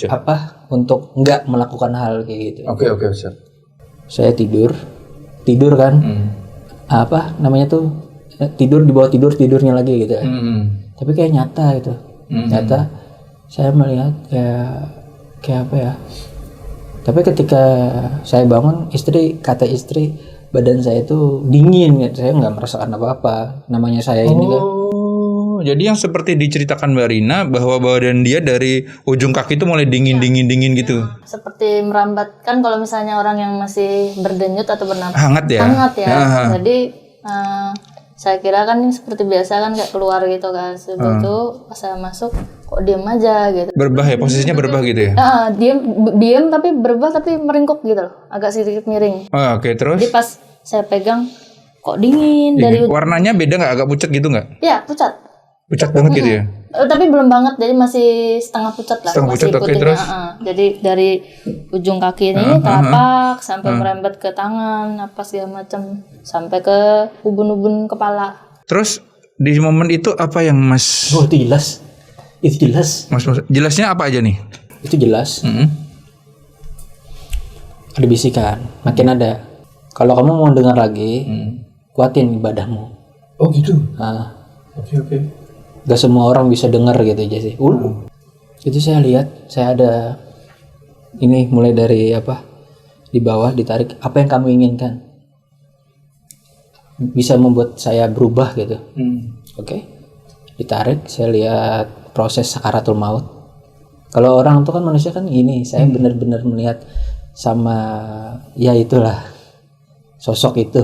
Untuk nggak melakukan hal kayak gitu. Oke, siap. Saya tidur kan. Apa namanya tuh? Tidur di bawah tidurnya lagi gitu. Tapi kayak nyata gitu. Nyata saya melihat kayak apa ya? Tapi ketika saya bangun, kata istri, badan saya itu dingin, saya nggak merasakan apa-apa. Namanya saya ini kan. Oh, jadi yang seperti diceritakan Mbak Rina bahwa badan dia dari ujung kaki itu mulai dingin gitu. Seperti merambat kan kalau misalnya orang yang masih berdenyut atau bernapas. Hangat ya. Jadi saya kira kan ini seperti biasa kan kayak keluar gitu kan. Sebelum itu pas saya masuk kok diam aja gitu. Berubah ya, posisinya berubah gitu ya. Diam tapi berubah tapi meringkuk gitu loh. Agak sedikit miring. Oke, terus. Jadi pas saya pegang kok dingin dari warnanya beda nggak, agak pucat gitu nggak? Iya, pucat banget gitu ya. Tapi belum banget, jadi masih setengah pucat lah. Masih pucat, terus. Jadi dari ujung kaki ini telapak sampai merembet ke tangan, apa segala macam, sampai ke ubun-ubun kepala. Terus di momen itu apa yang Mas? Oh, itu jelas. Mas, jelasnya apa aja nih? Itu jelas. Ada bisikan, makin ada. Kalau kamu mau dengar lagi, kuatin ibadahmu. Oh gitu. Oke. Gak semua orang bisa dengar gitu aja sih. Itu saya lihat, saya ada ini mulai dari apa? Di bawah ditarik, apa yang kamu inginkan? Bisa membuat saya berubah gitu. Oke. Ditarik, saya lihat proses sakaratul maut. Kalau orang itu kan manusia kan gini, saya benar-benar melihat sama ya itulah sosok itu.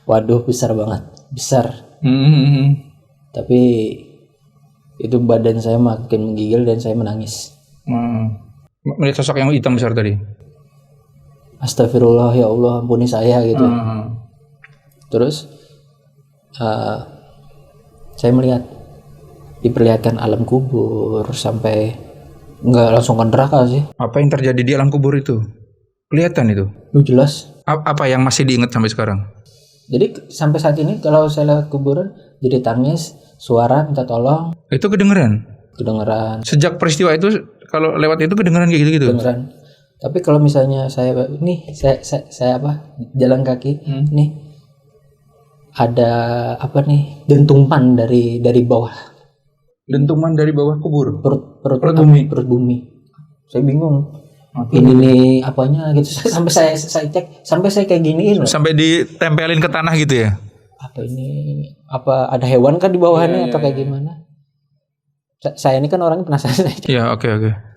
Waduh, besar banget, besar. Tapi itu badan saya makin menggigil dan saya menangis. Melihat sosok yang hitam besar tadi. Astagfirullah, ya Allah, ampuni saya gitu. Terus saya melihat diperlihatkan alam kubur sampai nggak langsung ke neraka sih. Apa yang terjadi di alam kubur itu? Kelihatan itu? Jelas. Apa yang masih diingat sampai sekarang? Jadi sampai saat ini kalau saya lewat kuburan jadi tangis, suara minta tolong. Itu kedengeran. Sejak peristiwa itu kalau lewat itu kedengeran kayak gitu-gitu. Kedengeran. Tapi kalau misalnya saya jalan kaki, nih ada apa nih dentuman dari bawah. Dentuman dari bawah kubur. Perut bumi. Saya bingung. Ini nih apanya gitu. Sampai saya cek, sampai saya kayak giniin. Sampai ditempelin ke tanah gitu ya. Apa ini? Apa ada hewan kan di bawahnya atau kayak gimana? Saya ini kan orangnya penasaran aja. Iya, oke.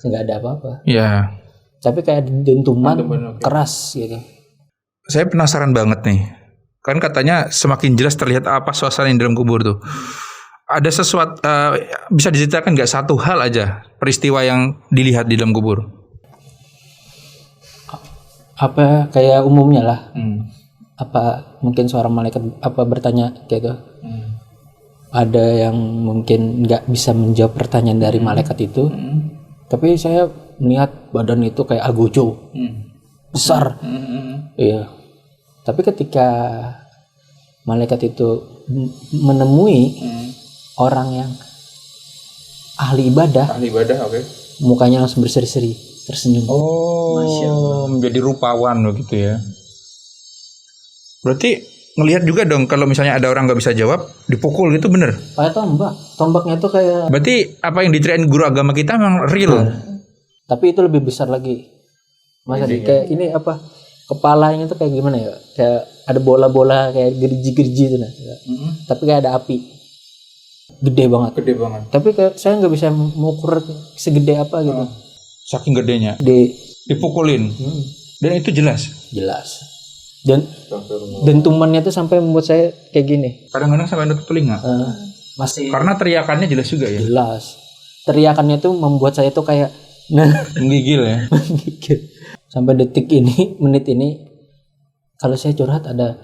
Nggak ada apa-apa. Iya. Tapi kayak dentuman keras gitu. Saya penasaran banget nih. Kan katanya semakin jelas terlihat apa suasana yang dalam kubur tuh. Ada sesuatu bisa diceritakan nggak satu hal aja peristiwa yang dilihat di dalam kubur? Apa kayak umumnya lah. Apa mungkin seorang malaikat apa bertanya gitu. Ada yang mungkin nggak bisa menjawab pertanyaan dari malaikat itu. Tapi saya melihat badan itu kayak algojo. Besar. Iya. Tapi ketika malaikat itu menemui orang yang ahli ibadah, oke. mukanya langsung berseri-seri, tersenyum. Oh, menjadi rupawan begitu ya. Berarti ngelihat juga dong kalau misalnya ada orang nggak bisa jawab, dipukul gitu bener? Kayak tombaknya tuh kayak. Berarti apa yang diceritain guru agama kita memang real. Tapi itu lebih besar lagi. Masa kayak ini apa? Kepalanya tuh kayak gimana ya? Kayak ada bola-bola kayak gerji-gerji itu nah. Tapi kayak ada api. Gede banget. Tapi kayak saya nggak bisa mengukur segede apa gitu. Saking gedenya. Dipukulin. Dan itu jelas. Dan dentumannya tuh sampai membuat saya kayak gini. Kadang-kadang sampai nutup telinga. Masih. Karena teriakannya jelas juga ya. Jelas. Teriakannya tuh membuat saya tuh kayak menggigil ya. Menggigil. Sampai detik ini, menit ini, kalau saya curhat ada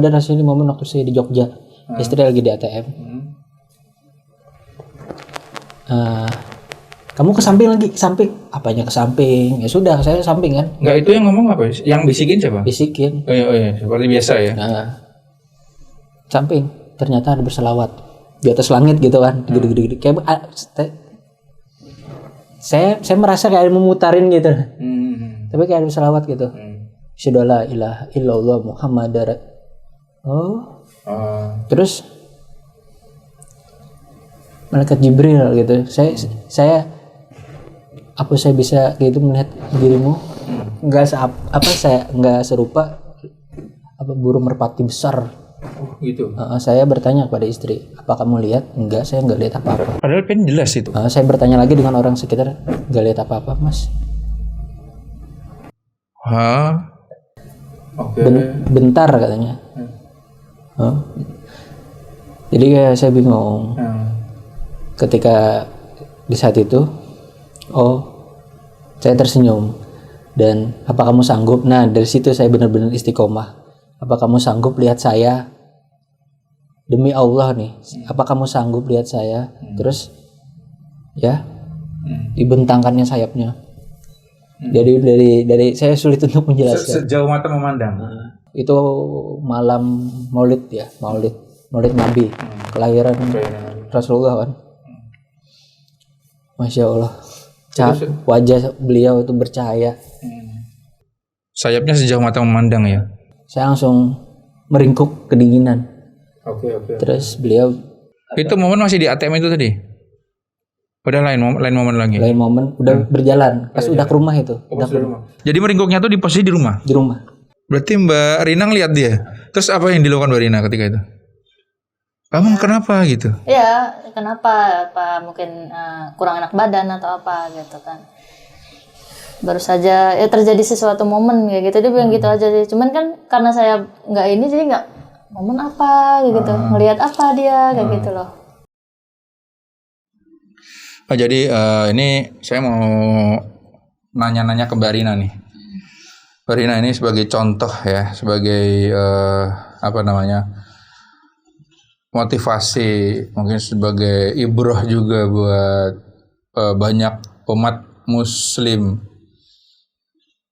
rasanya momen waktu saya di Jogja, istri lagi di ATM. Kamu ke samping, apanya ke samping? Ya sudah, saya samping kan. Enggak, itu yang ngomong apa? Yang bisikin siapa? Bisikin. Oh iya, seperti biasa ya. Samping, ternyata ada berselawat di atas langit gitu kan, gede-gede. Kayak saya merasa kayak memutarin gitu. Tapi kayak ada selawat gitu. Asyhadu alla ilaha illallah Muhammadar. Terus malaikat Jibril gitu. Saya apa saya bisa gitu melihat dirimu? Saya enggak serupa apa burung merpati besar. Oh gitu. Saya bertanya kepada istri, apa kamu lihat? Enggak, saya enggak lihat apa-apa. Padahal kan jelas itu. Saya bertanya lagi dengan orang sekitar, enggak lihat apa-apa, Mas. Oke. Bentar katanya. Jadi kayak saya bingung. Ketika di saat itu, saya tersenyum. Dan apa kamu sanggup? Nah, dari situ saya benar-benar istiqomah. Apa kamu sanggup lihat saya? Demi Allah nih, apa kamu sanggup lihat saya? Terus ya, dibentangkannya sayapnya. Jadi dari saya sulit untuk menjelaskan. Sejauh mata memandang. Itu malam Maulid ya, Maulid Nabi, kelahiran Rasulullah kan. Masya Allah, wajah beliau itu bercahaya. Sayapnya sejauh mata memandang ya. Saya langsung meringkuk kedinginan. Oke. Terus beliau. Itu momen masih di ATM itu tadi. Udah lain momen lagi. Lain momen udah berjalan. Pas udah ke rumah itu. Udah ke rumah. Jadi meringkuknya tuh di posisi di rumah. Di rumah. Berarti Mbak Rina ngeliat dia. Terus apa yang dilakukan Mbak Rina ketika itu? Kamu kenapa gitu? Iya, kenapa? Apa mungkin kurang enak badan atau apa gitu kan? Baru saja ya terjadi sesuatu momen kayak gitu, dia bilang gitu aja. Cuman kan karena saya nggak ini jadi nggak momen apa gitu, ngelihat apa dia kayak gitu loh. Jadi ini saya mau nanya-nanya ke Mbak Rina nih. Mbak Rina ini sebagai contoh ya, sebagai motivasi, mungkin sebagai ibrah juga buat banyak umat Muslim.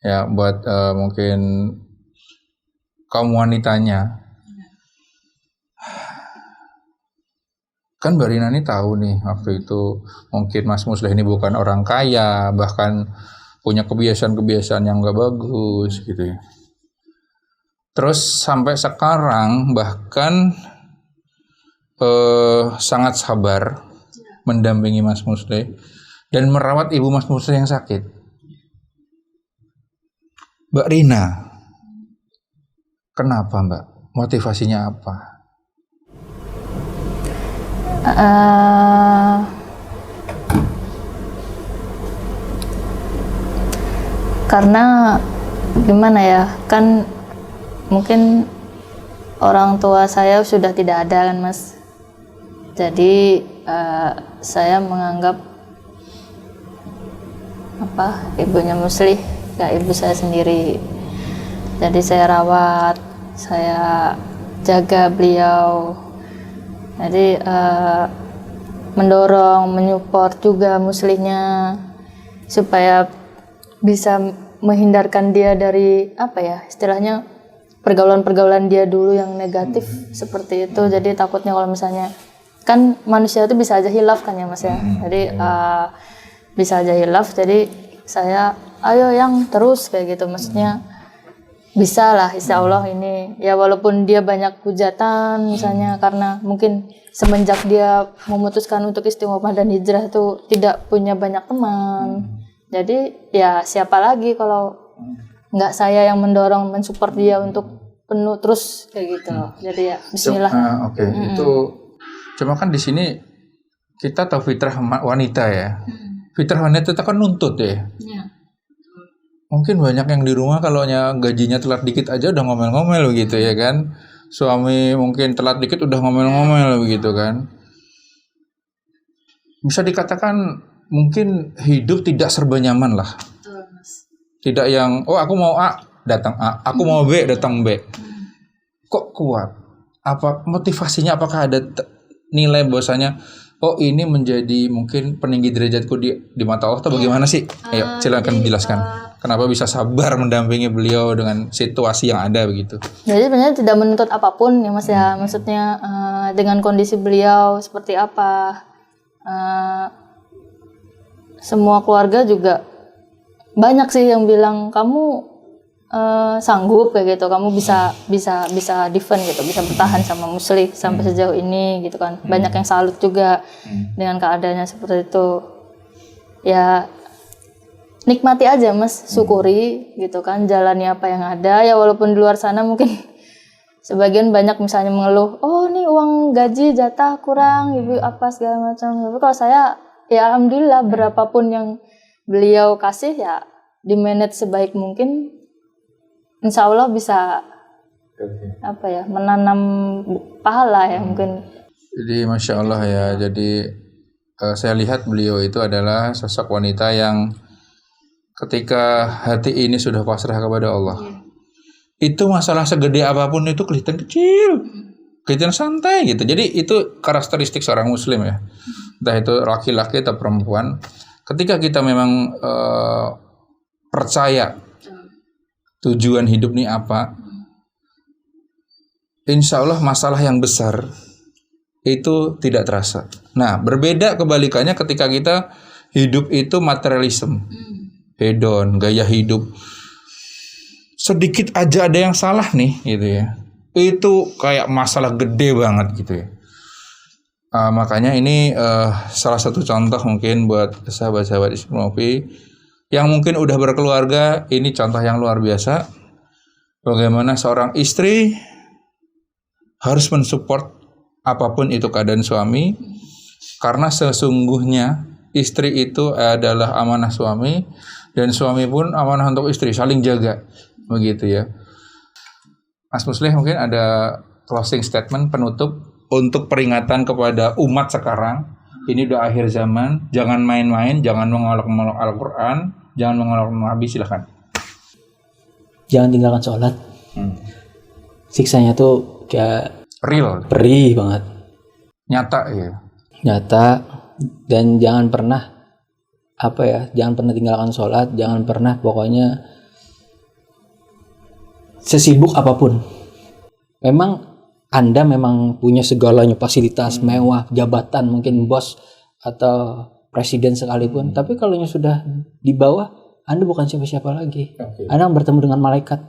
Ya, buat mungkin kaum wanitanya. Kan Mbak Rina ini tahu nih waktu itu mungkin Mas Musleh ini bukan orang kaya, bahkan punya kebiasaan-kebiasaan yang gak bagus gitu ya. Terus sampai sekarang bahkan sangat sabar mendampingi Mas Musleh dan merawat ibu Mas Musleh yang sakit. Mbak Rina, kenapa Mbak? Motivasinya apa? Karena gimana ya, kan mungkin orang tua saya sudah tidak ada kan Mas. Jadi saya menganggap ibunya Muslih kayak ibu saya sendiri. Jadi saya rawat, saya jaga beliau. Jadi mendorong, menyupport juga Muslihnya supaya bisa menghindarkan dia dari istilahnya pergaulan-pergaulan dia dulu yang negatif seperti itu. Jadi takutnya kalau misalnya kan manusia itu bisa aja hilaf kan ya Mas ya. Jadi bisa aja hilaf. Jadi saya ayo yang terus kayak gitu, maksudnya bisa lah insya Allah ini ya, walaupun dia banyak hujatan misalnya karena mungkin semenjak dia memutuskan untuk istiqomah dan hijrah tuh tidak punya banyak teman. Jadi ya siapa lagi kalau nggak saya yang mendorong, mensupport dia untuk penuh terus kayak gitu. Jadi ya bismillah. Oke. Itu cuma kan di sini kita tahu fitrah wanita ya. Fitrah wanita itu kan nuntut ya. Mungkin banyak yang di rumah kalau gajinya telat dikit aja udah ngomel-ngomel begitu ya kan. Suami mungkin telat dikit udah ngomel-ngomel begitu kan. Bisa dikatakan mungkin hidup tidak serba nyaman lah. Tidak yang aku mau A datang A, aku mau B datang B. Kok kuat? Apa motivasinya? Apakah ada nilai bahwasanya ini menjadi mungkin peninggi derajatku di mata Allah atau bagaimana sih? Ayo silakan dijelaskan. Kenapa bisa sabar mendampingi beliau dengan situasi yang ada begitu? Jadi sebenarnya tidak menuntut apapun ya Mas ya. Maksudnya dengan kondisi beliau seperti apa. Semua keluarga juga banyak sih yang bilang kamu sanggup kayak gitu, kamu bisa defend gitu, bisa bertahan sama Muslih sampai sejauh ini gitu kan. Banyak yang salut juga dengan keadaannya seperti itu. Ya nikmati aja Mas, syukuri gitu kan, jalani apa yang ada ya, walaupun di luar sana mungkin sebagian banyak misalnya mengeluh, nih uang gaji jatah kurang, ibu apa segala macam. Tapi kalau saya ya alhamdulillah berapapun yang beliau kasih ya di manage sebaik mungkin, insya Allah bisa menanam pahala ya mungkin. Jadi masya Allah ya, jadi saya lihat beliau itu adalah sosok wanita yang ketika hati ini sudah pasrah kepada Allah, itu masalah segede apapun itu kelihatan kecil, kelihatan santai gitu. Jadi itu karakteristik seorang Muslim ya, entah itu laki-laki atau perempuan. Ketika kita memang percaya tujuan hidup ini apa, insya Allah masalah yang besar itu tidak terasa. Nah, berbeda kebalikannya ketika kita hidup itu materialisme, hedon, gaya hidup. Sedikit aja ada yang salah nih gitu ya, itu kayak masalah gede banget gitu ya. Makanya ini salah satu contoh mungkin buat sahabat-sahabat Ismopi yang mungkin udah berkeluarga, ini contoh yang luar biasa. Bagaimana seorang istri harus mensupport apapun itu keadaan suami, karena sesungguhnya istri itu adalah amanah suami dan suami pun amanah untuk istri, saling jaga begitu ya. Mas Muslih mungkin ada closing statement penutup untuk peringatan kepada umat sekarang. Ini udah akhir zaman, jangan main-main, jangan mengolok-olok Al-Quran, jangan mengolok Nabi, silahkan. Jangan tinggalkan sholat. Siksanya tuh kayak real, perih banget, nyata ya. Nyata. Dan jangan pernah jangan pernah tinggalkan sholat, jangan pernah, pokoknya sesibuk apapun. Memang Anda memang punya segalanya, fasilitas mewah, jabatan, mungkin bos atau presiden sekalipun, tapi kalau sudah di bawah, Anda bukan siapa-siapa lagi. Anda bertemu dengan malaikat.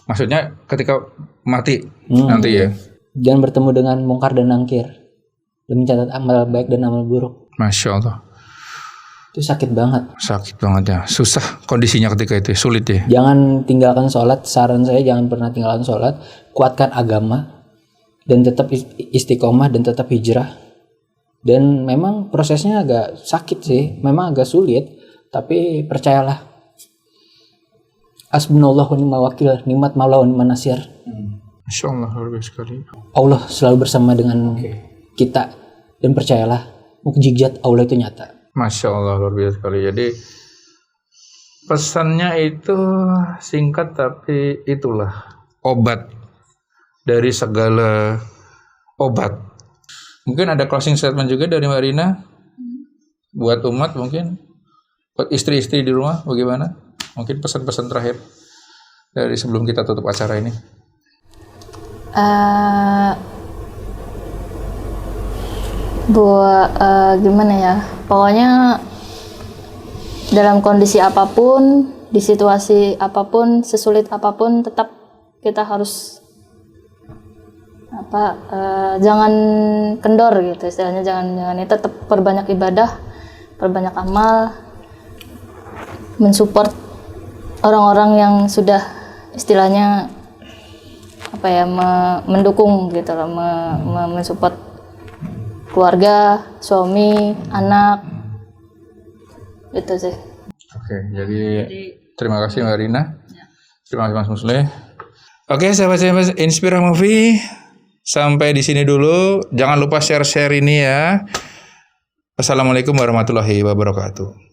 Maksudnya ketika mati nanti ya. Jangan bertemu dengan mungkar dan nangkir, dan mencatat amal baik dan amal buruk. Masya Allah. Itu sakit banget. Sakit banget ya. Susah kondisinya ketika itu, sulit ya. Jangan tinggalkan sholat. Saran saya jangan pernah tinggalkan sholat. Kuatkan agama dan tetap istiqomah dan tetap hijrah. Dan memang prosesnya agak sakit sih, memang agak sulit, tapi percayalah Hasbunallah wa ni'mal wakil, nikmat maula wa ni'man nasir. Masya Allah, luar biasa sekali. Allah selalu bersama dengan kita, dan percayalah mukjizat Allah itu nyata. Masya Allah, luar biasa sekali. Jadi pesannya itu singkat tapi itulah obat dari segala obat. Mungkin ada closing statement juga dari Mbak Rina buat umat, mungkin buat istri-istri di rumah bagaimana? Mungkin pesan-pesan terakhir dari sebelum kita tutup acara ini. Gimana ya? Pokoknya dalam kondisi apapun, di situasi apapun, sesulit apapun, tetap kita harus jangan kendor gitu istilahnya, jangan itu, tetap perbanyak ibadah, perbanyak amal, mensupport orang-orang yang sudah istilahnya mendukung gitu loh, mensupport keluarga, suami, anak, itu sih. Oke, jadi terima kasih Mbak Rina. Terima kasih Mas Musleh. Oke, sahabat-sahabat Inspira Movie, sampai di sini dulu. Jangan lupa share-share ini ya. Assalamualaikum warahmatullahi wabarakatuh.